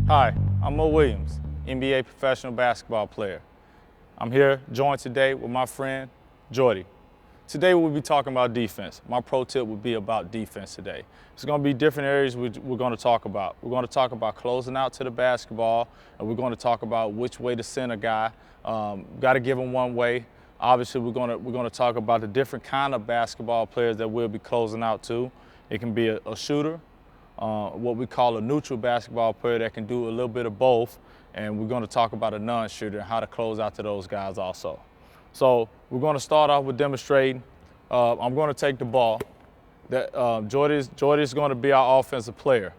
Hi, I'm Mo Williams, NBA professional basketball player. I'm here joined today with my friend, Jordy. Today we'll be talking about defense. My pro tip will be about defense today. It's going to be different areas we're going to talk about. We're going to talk about closing out to the basketball, and we're going to talk about which way to send a guy. Got to give him one way. Obviously, we're going to talk about the different kind of basketball players that we'll be closing out to. It can be a shooter, what we call a neutral basketball player that can do a little bit of both, and we're going to talk about a non-shooter and how to close out to those guys also. So we're going to start off with demonstrating. I'm going to take the ball. Jordy's going to be our offensive player,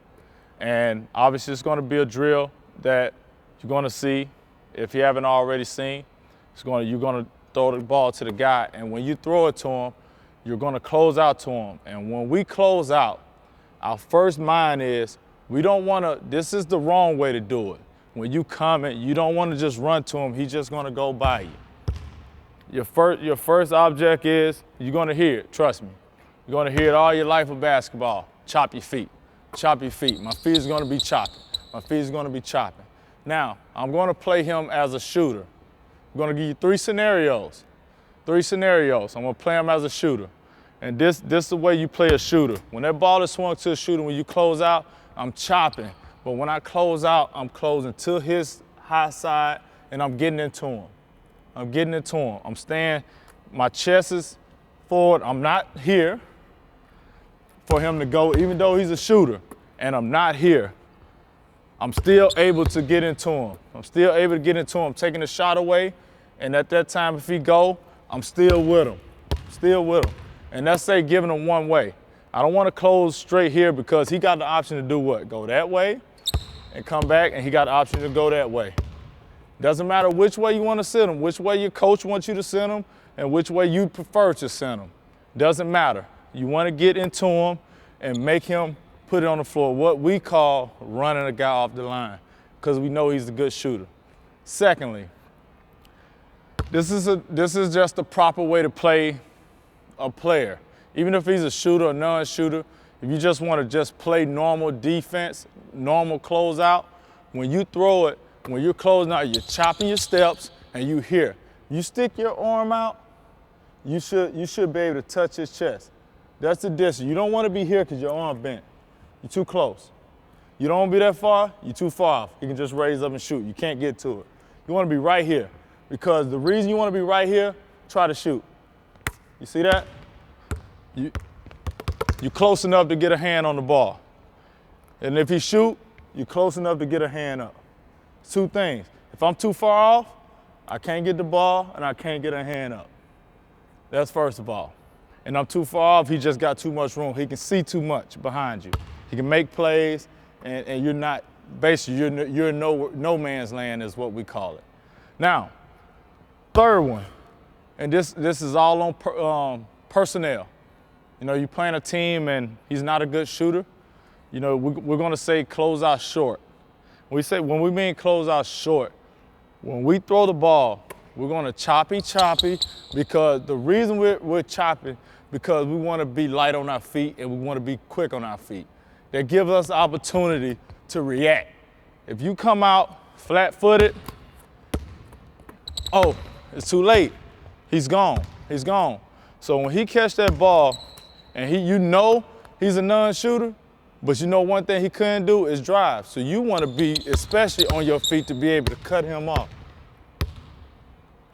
and obviously it's going to be a drill that you're going to see. If you haven't already seen, you're going to throw the ball to the guy, and when you throw it to him, you're going to close out to him. And when we close out, our first mind is, we don't want to, this is the wrong way to do it. When you come in, you don't want to just run to him, he's just going to go by you. Your first object is, you're going to hear it, trust me. You're going to hear it all your life of basketball. Chop your feet, chop your feet. My feet is going to be chopping, my feet is going to be chopping. Now, I'm going to play him as a shooter. I'm going to give you three scenarios. I'm going to play him as a shooter. And this is the way you play a shooter. When that ball is swung to a shooter, when you close out, I'm chopping. But when I close out, I'm closing to his high side, and I'm getting into him. I'm staying, my chest is forward. I'm not here for him to go, even though he's a shooter, and I'm not here. I'm still able to get into him. Taking the shot away, and at that time, if he go, I'm still with him. And let's say giving him one way. I don't want to close straight here because he got the option to do what? Go that way and come back, and he got the option to go that way. Doesn't matter which way you want to send him, which way your coach wants you to send him, and which way you prefer to send him. Doesn't matter. You want to get into him and make him put it on the floor, what we call running a guy off the line, because we know he's a good shooter. Secondly, this is just the proper way to play a player. Even if he's a shooter or non-shooter, if you just want to just play normal defense, normal closeout, when you throw it, when you're closing out, you're chopping your steps, and you hear. You stick your arm out, you should be able to touch his chest. That's the distance. You don't want to be here because your arm bent. You're too close. You don't want to be that far, you're too far off. You can just raise up and shoot. You can't get to it. You want to be right here, because the reason you want to be right here, try to shoot. You see that? You're close enough to get a hand on the ball. And if you shoot, you're close enough to get a hand up. Two things. If I'm too far off, I can't get the ball and I can't get a hand up. That's first of all. And I'm too far off, he just got too much room. He can see too much behind you. He can make plays, and you're not, basically you're in no man's land is what we call it. Now, third one, and this is all on personnel. You know, you're playing a team and he's not a good shooter. You know, we're going to say close out short. When we mean close out short, when we throw the ball, we're going to choppy, because the reason we're chopping, because we want to be light on our feet and we want to be quick on our feet. That gives us the opportunity to react. If you come out flat-footed, oh, it's too late. He's gone. So when he catch that ball, and you know he's a non-shooter, but you know one thing he couldn't do is drive. So you want to be especially on your feet to be able to cut him off.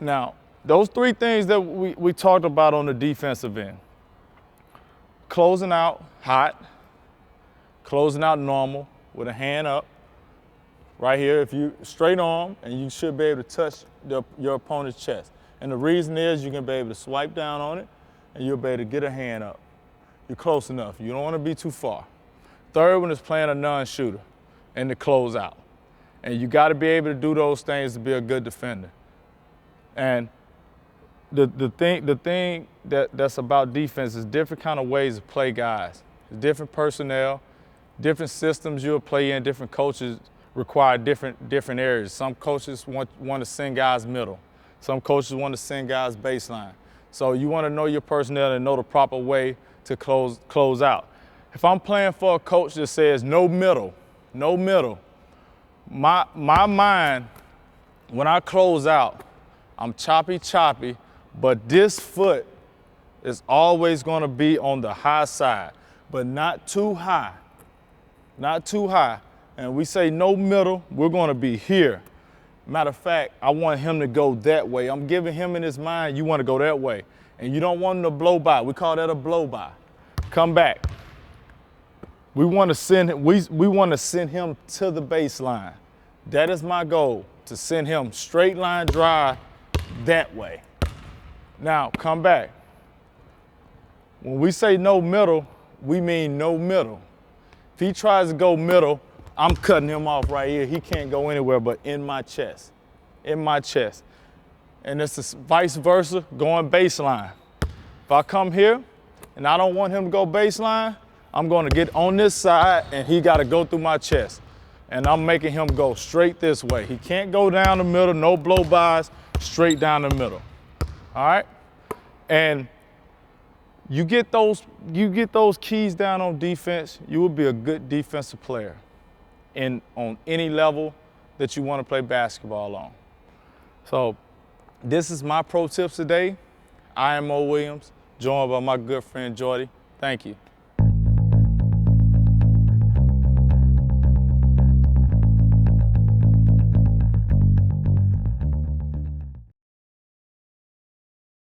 Now, those three things that we talked about on the defensive end. Closing out hot, closing out normal with a hand up. Right here, if you straight arm, and you should be able to touch your opponent's chest. And the reason is you can be able to swipe down on it, and you'll be able to get a hand up. You're close enough. You don't want to be too far. Third one is playing a non-shooter and to close out. And you got to be able to do those things to be a good defender. And the thing that's about defense is different kind of ways to play guys. Different personnel, different systems you'll play in, different coaches require different areas. Some coaches want to send guys middle. Some coaches want to send guys baseline. So you want to know your personnel and know the proper way to close out. If I'm playing for a coach that says no middle, My mind, when I close out, I'm choppy, but this foot is always gonna be on the high side, but not too high, not too high. And we say no middle, we're gonna be here. Matter of fact, I want him to go that way. I'm giving him in his mind, you wanna go that way. And you don't want him to blow by. We call that a blow by. Come back. We wanna send him to the baseline. That is my goal, to send him straight line drive that way. Now, come back. When we say no middle, we mean no middle. If he tries to go middle, I'm cutting him off right here. He can't go anywhere but in my chest, in my chest. And it's vice versa, going baseline. If I come here and I don't want him to go baseline, I'm gonna get on this side and he gotta go through my chest. And I'm making him go straight this way. He can't go down the middle, no blow-bys, straight down the middle. All right? And you get those keys down on defense, you will be a good defensive player on any level that you want to play basketball on. So this is my pro tips today. I am Mo Williams, joined by my good friend Jordy. Thank you.